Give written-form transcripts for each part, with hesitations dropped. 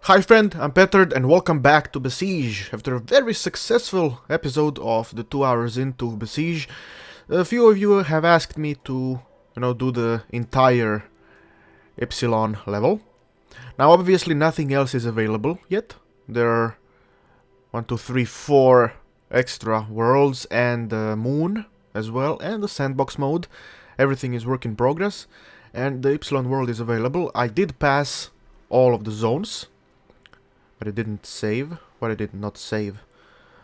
Hi friend, I'm Petard and welcome back to Besiege. After a very successful episode of the 2 hours into Besiege, a few of you have asked me to, do the entire Ipsilon level. Now obviously nothing else is available yet. There are 1, 2, 3, 4 extra worlds and the moon as well, and the sandbox mode. Everything is work in progress, and the Ipsilon world is available. I did pass all of the zones, but I didn't save. What I did not save.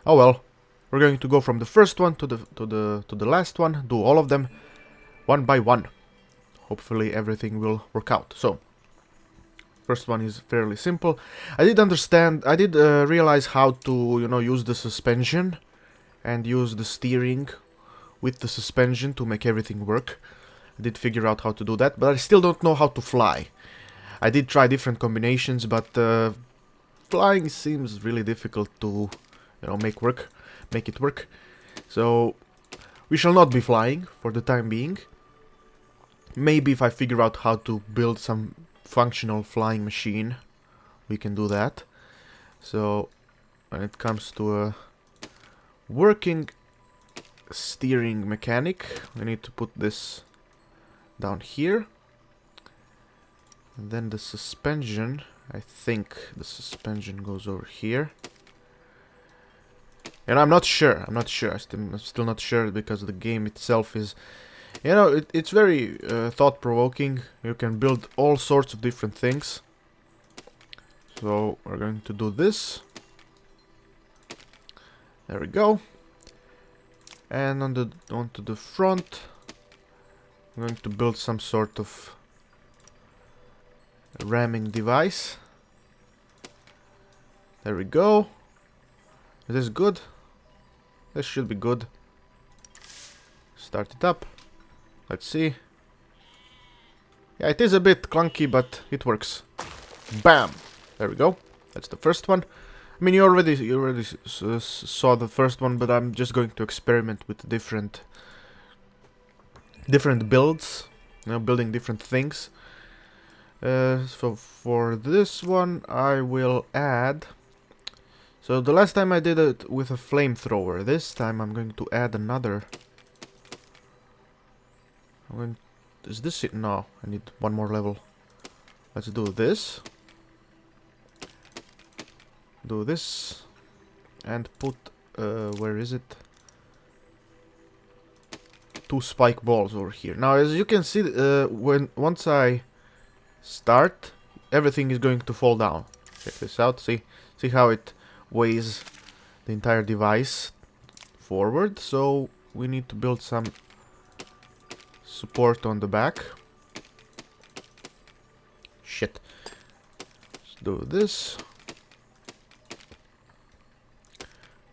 Oh well, we're going to go from the first one to the last one. Do all of them one by one. Hopefully everything will work out. So, first one is fairly simple. I did realize how to use the suspension and use the steering with the suspension to make everything work. I did figure out how to do that, but I still don't know how to fly. I did try different combinations, but flying seems really difficult to, make it work. So we shall not be flying for the time being. Maybe if I figure out how to build some functional flying machine, we can do that. So when it comes to a working steering mechanic, we need to put this down here. And then the suspension, I think the suspension goes over here. And I'm not sure. I'm still not sure because the game itself is, it's very thought-provoking. You can build all sorts of different things. So we're going to do this. There we go. And onto the front, I'm going to build some sort of ramming device. There we go. Is this good? This should be good. Start it up. Let's see. Yeah, it is a bit clunky, but it works. Bam! There we go. That's the first one. I mean, you already saw the first one, but I'm just going to experiment with different builds. Building different things. So for this one, I will add. So the last time I did it with a flamethrower. This time I'm going to add another. Is this it? No, I need one more level. Let's do this. Do this. And put, where is it? 2 spike balls over here. Now as you can see, once I start, everything is going to fall down. Check this out. See how it weighs the entire device forward. So we need to build some support on the back. Shit. Let's do this.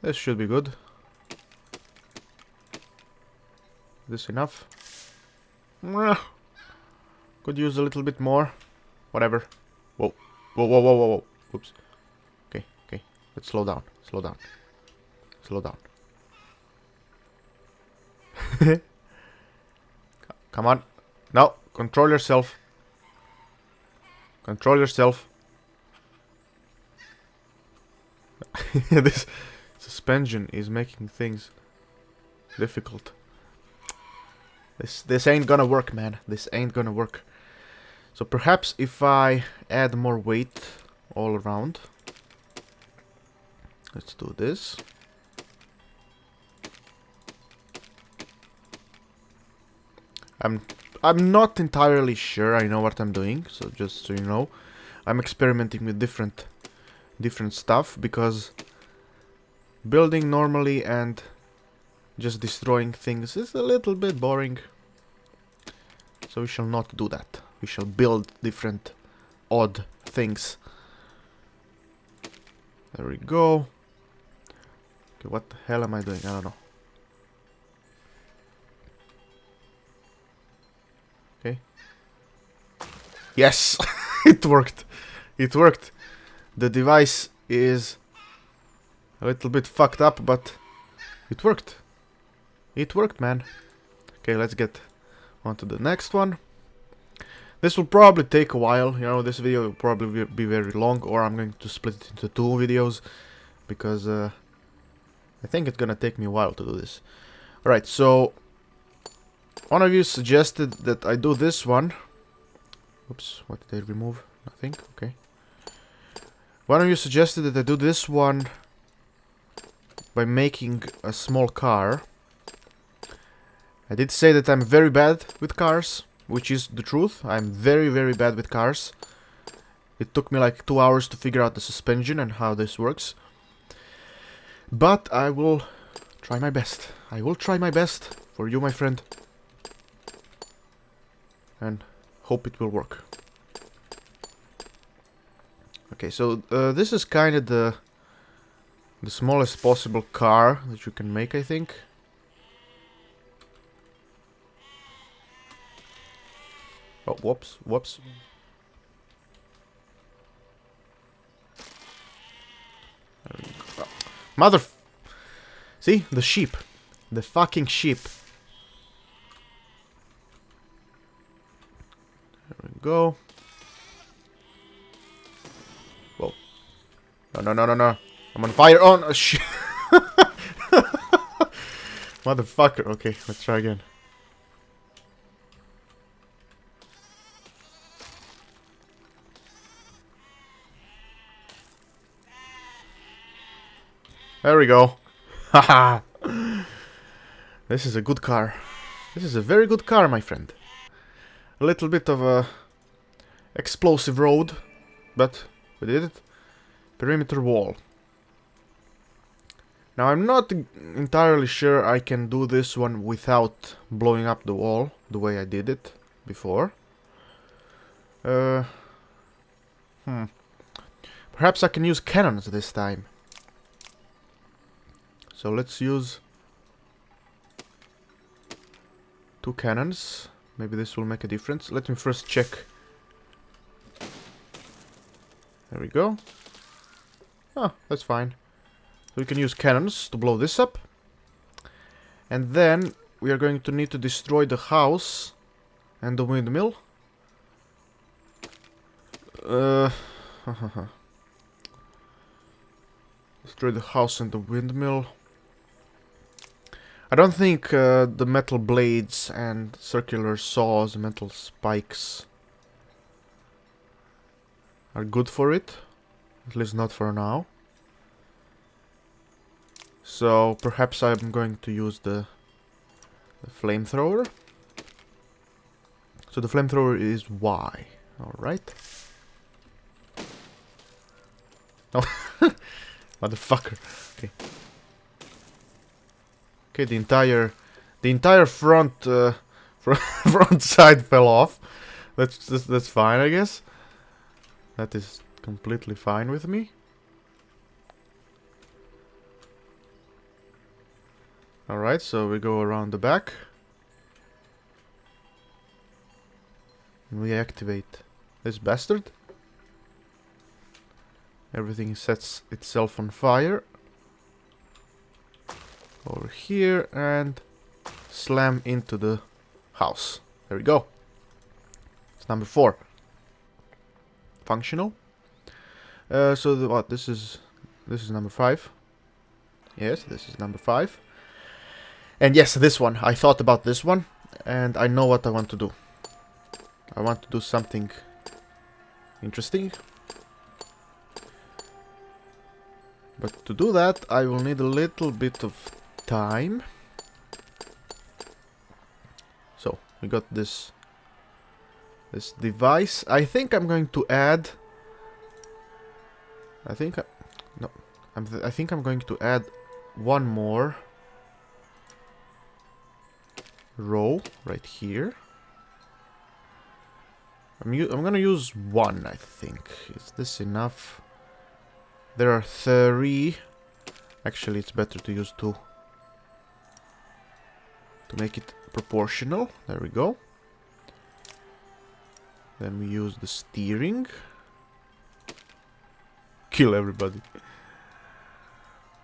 This should be good. This enough? Could use a little bit more. Whatever. Whoa. Whoa, whoa, whoa, whoa, whoa. Oops. Okay, okay. Let's slow down. Slow down. Slow down. Come on. No. Control yourself. Control yourself. This suspension is making things difficult. This ain't gonna work, man. This ain't gonna work. So perhaps if I add more weight all around. Let's do this. I'm not entirely sure I know what I'm doing, so just so you know, I'm experimenting with different stuff because building normally and just destroying things is a little bit boring. So we shall not do that. We shall build different odd things. There we go. Okay, what the hell am I doing? I don't know. Okay. Yes! It worked. It worked. The device is a little bit fucked up, but it worked. It worked, man. Okay, let's get on to the next one. This will probably take a while, you know, this video will probably be very long, or I'm going to split it into 2 videos, because I think it's gonna take me a while to do this. Alright, so one of you suggested that I do this one. Oops, what did I remove? Nothing, okay. One of you suggested that I do this one by making a small car. I did say that I'm very bad with cars, which is the truth. I'm very, very bad with cars. It took me like 2 hours to figure out the suspension and how this works. But I will try my best. I will try my best for you, my friend. And hope it will work. Okay, so this is kind of the smallest possible car that you can make, I think. Oh, whoops, whoops. Mother... See? The sheep. The fucking sheep. There we go. Whoa. No, no, no, no, no. I'm on fire. Oh, no, shit. Motherfucker. Okay, let's try again. There we go. Haha. This is a good car. This is a very good car, my friend. A little bit of a explosive road, but we did it. Perimeter wall. Now I'm not entirely sure I can do this one without blowing up the wall the way I did it before. Perhaps I can use cannons this time. So let's use 2 cannons. Maybe this will make a difference. Let me first check. There we go. Oh, that's fine. So we can use cannons to blow this up. And then we are going to need to destroy the house and the windmill. Destroy the house and the windmill. I don't think the metal blades and circular saws, metal spikes are good for it. At least not for now. So perhaps I'm going to use the flamethrower. So the flamethrower is Y. Alright. Oh, motherfucker. Okay. Okay, the entire front front side fell off. That's fine, I guess. That is completely fine with me. Alright, so we go around the back. And we activate this bastard. Everything sets itself on fire. Over here and slam into the house. There we go. It's number 4. Functional. So what? This is number 5. Yes, this is number 5. And yes, this one. I thought about this one, and I know what I want to do. I want to do something interesting. But to do that, I will need a little bit of time. So we got this device. I think I'm going to add. I think I'm going to add one more row right here. I'm gonna use one. I think. Is this enough? There are 3. Actually, it's better to use 2. To make it proportional. There we go. Then we use the steering. Kill everybody.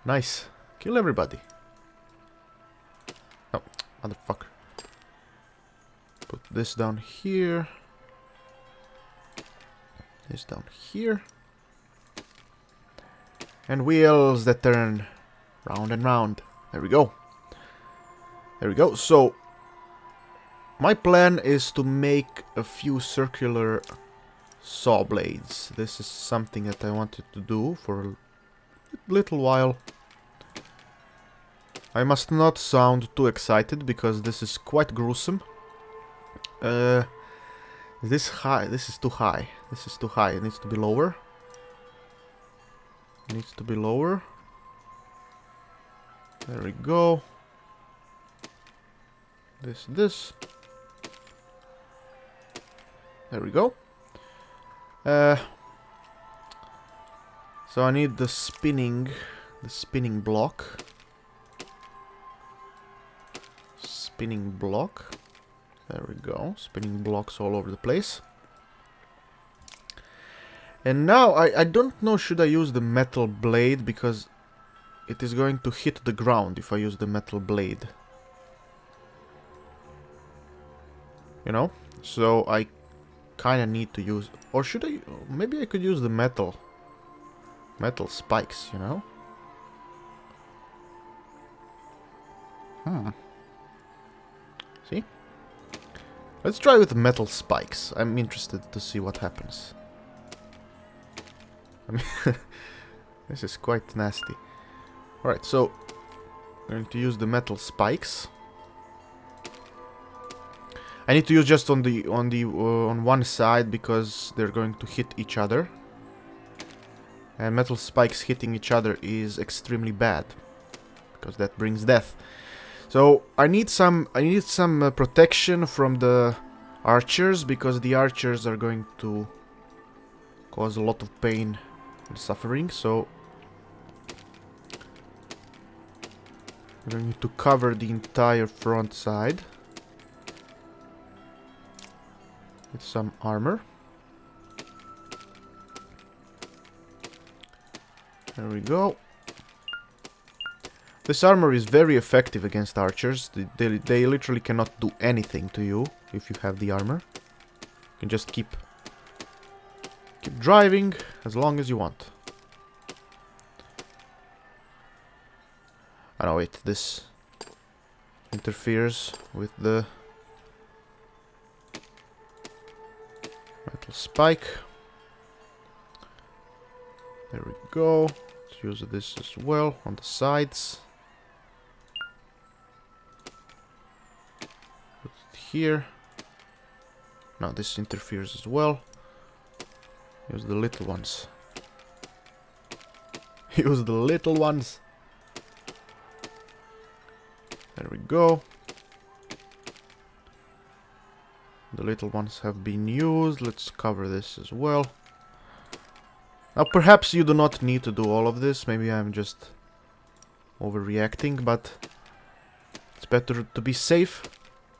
Nice. Kill everybody. Oh, motherfucker. Put this down here. This down here. And wheels that turn round and round. There we go. There we go. So, my plan is to make a few circular saw blades. This is something that I wanted to do for a little while. I must not sound too excited because this is quite gruesome. This high. This is too high. This is too high. It needs to be lower. It needs to be lower. There we go. This. There we go. So I need the spinning block. Spinning block. There we go. Spinning blocks all over the place. And now I don't know, should I use the metal blade, because it is going to hit the ground if I use the metal blade. You know? So I kind of need to use... Or should I... Maybe I could use the metal spikes, you know? See? Let's try with the metal spikes. I'm interested to see what happens. I mean, this is quite nasty. Alright, so I'm going to use the metal spikes. I need to use just on one side because they're going to hit each other. And metal spikes hitting each other is extremely bad because that brings death. So I need some protection from the archers, because the archers are going to cause a lot of pain and suffering. So I'm going to cover the entire front side with some armor. There we go. This armor is very effective against archers. They literally cannot do anything to you if you have the armor. You can just keep driving as long as you want. Oh no, wait, this interferes with the metal spike. There we go. Let's use this as well on the sides. Put it here. Now this interferes as well. Use the little ones. Use the little ones. There we go. The little ones have been used. Let's cover this as well. Now perhaps you do not need to do all of this. Maybe I'm just overreacting, but it's better to be safe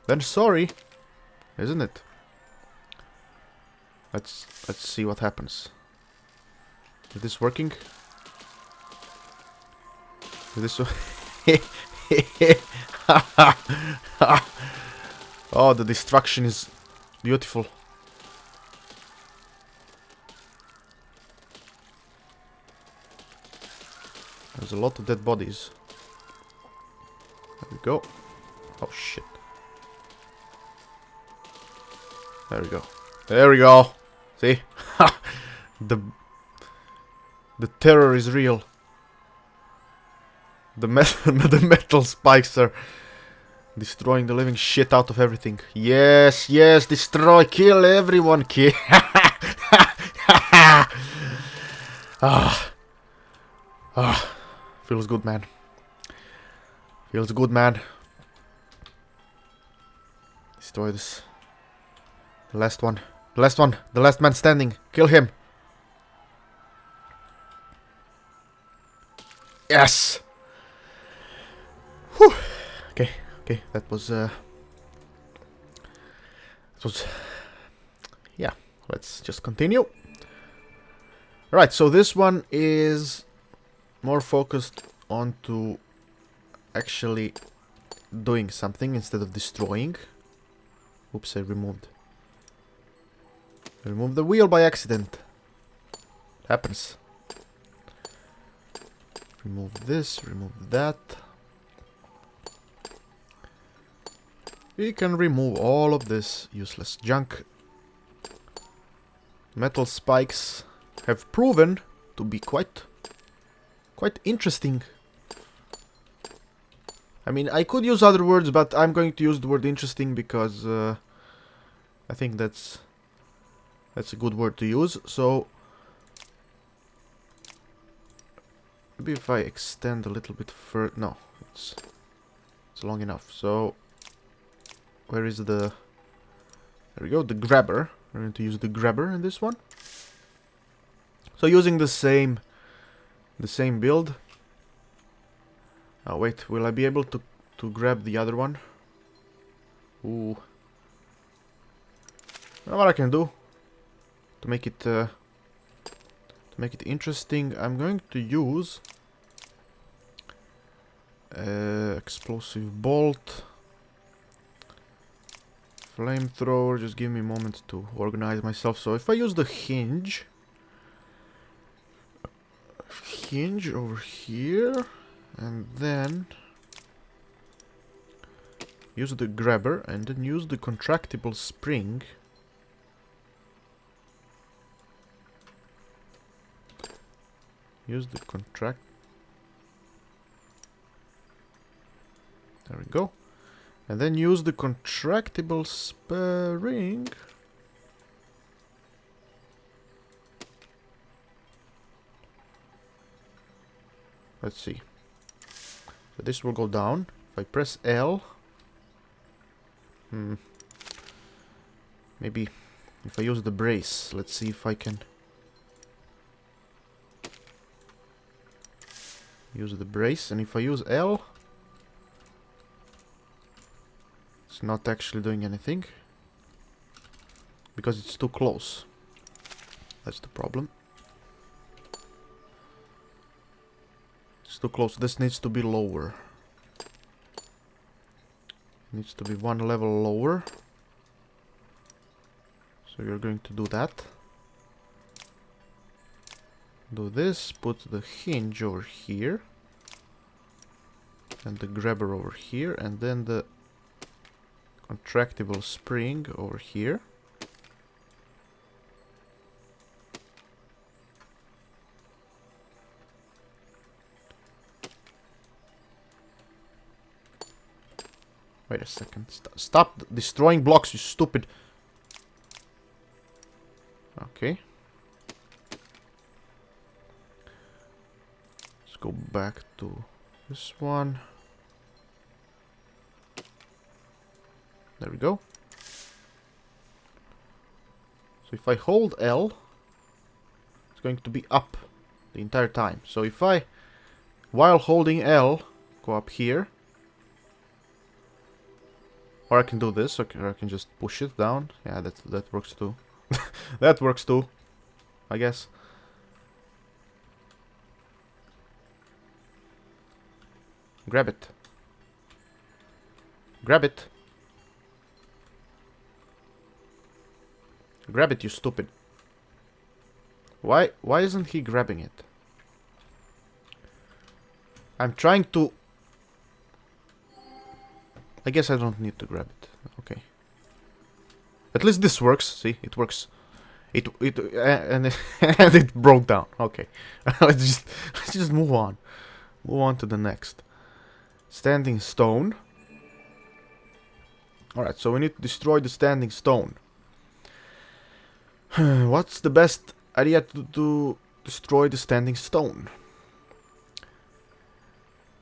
than sorry, isn't it? Let's see what happens. Is this working? Is this oh, the destruction is beautiful. There's a lot of dead bodies. There we go. Oh shit. There we go. There we go. See? the terror is real. The metal spikes are destroying the living shit out of everything. Yes, yes, destroy, kill everyone, kill. Feels good, man. Feels good, man. Destroy this. The last one. The last one. The last man standing. Kill him. Yes! Whew. Okay, okay, that was, yeah, let's just continue. Right, so this one is more focused on to actually doing something instead of destroying. Oops, I removed the wheel by accident. happens. Remove this, remove that. We can remove all of this useless junk. Metal spikes have proven to be quite interesting. I mean, I could use other words, but I'm going to use the word interesting because I think that's a good word to use. So maybe if I extend a little bit further. No, it's long enough. So where is the... There we go, the grabber. We're going to use the grabber in this one. So using the same build. Oh wait, will I be able to grab the other one? Ooh. You know what I can do to make it interesting? I'm going to use explosive bolt, flamethrower. Just give me a moment to organize myself. So if I use the hinge over here, and then use the grabber, and then use the contractible spring. Use the contract. There we go. And then use the contractible spring. Let's see. So this will go down. If I press L. Maybe if I use the brace. Let's see if I can use the brace. And if I use L, it's not actually doing anything because it's too close. That's the problem. It's too close. This needs to be lower. Needs to be one level lower. So you're going to do that. Do this, put the hinge over here. And the grabber over here. And then the contractible spring over here. Wait a second. Stop destroying blocks, you stupid. Okay. Let's go back to this one. There we go. So if I hold L, it's going to be up the entire time. So if I, while holding L, go up here. Or I can do this, or I can just push it down. Yeah, that works too. That works too, I guess. Grab it. Grab it. Grab it, you stupid. Why isn't he grabbing it? I'm trying to... I guess I don't need to grab it. Okay. At least this works. See, it works. And it broke down. Okay. let's just move on. Move on to the next. Standing stone. Alright, so we need to destroy the standing stone. What's the best idea to destroy the standing stone?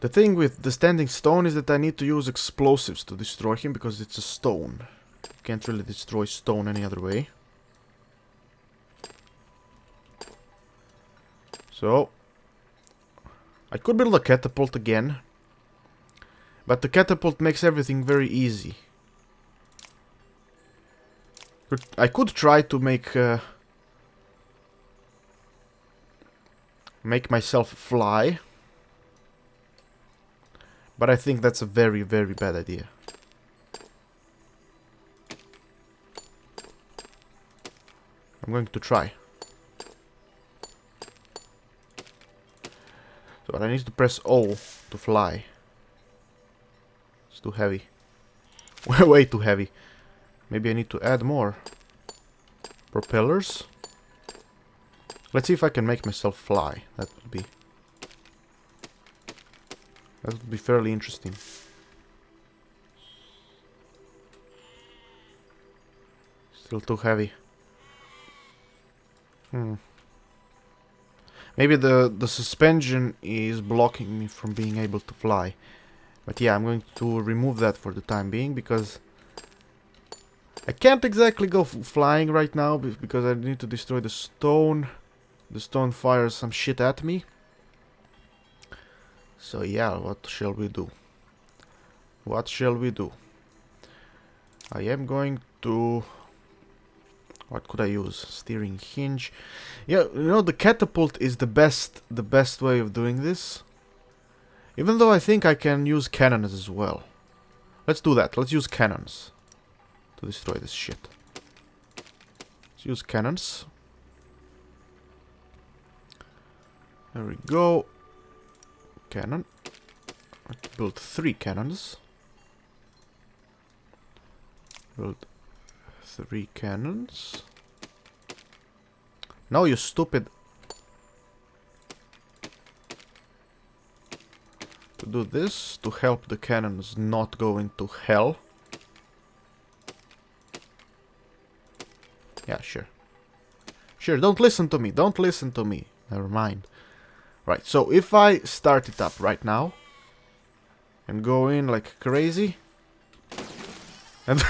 The thing with the standing stone is that I need to use explosives to destroy him because it's a stone. You can't really destroy stone any other way. So, I could build a catapult again. But the catapult makes everything very easy. I could try to make myself fly. But I think that's a very, very bad idea. I'm going to try. So I need to press O to fly. It's too heavy. Way too heavy. Maybe I need to add more propellers. Let's see if I can make myself fly. That would be fairly interesting. Still too heavy. Maybe the suspension is blocking me from being able to fly. But yeah, I'm going to remove that for the time being, because I can't exactly go flying right now, because I need to destroy the stone. The stone fires some shit at me. So yeah, what shall we do? What shall we do? I am going to... What could I use? Steering hinge. Yeah, you know, the catapult is the best way of doing this. Even though I think I can use cannons as well. Let's do that. Let's use cannons to destroy this shit. Let's use cannons. There we go. Cannon. Let's build 3 cannons. Build 3 cannons. No, you stupid. To do this, to help the cannons not go into hell. Yeah, sure. Sure, don't listen to me. Don't listen to me. Never mind. Right, so if I start it up right now and go in like crazy, and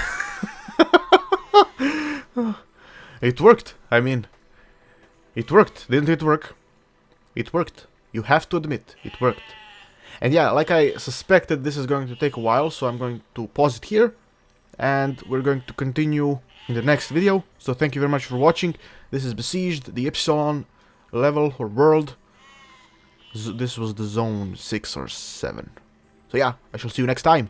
it worked. I mean, it worked. Didn't it work? It worked. You have to admit, it worked. And yeah, like I suspected, this is going to take a while, so I'm going to pause it here, and we're going to continue in the next video. So thank you very much for watching. This is Besieged, the Ipsilon level or world. This was the zone 6 or 7. So yeah, I shall see you next time.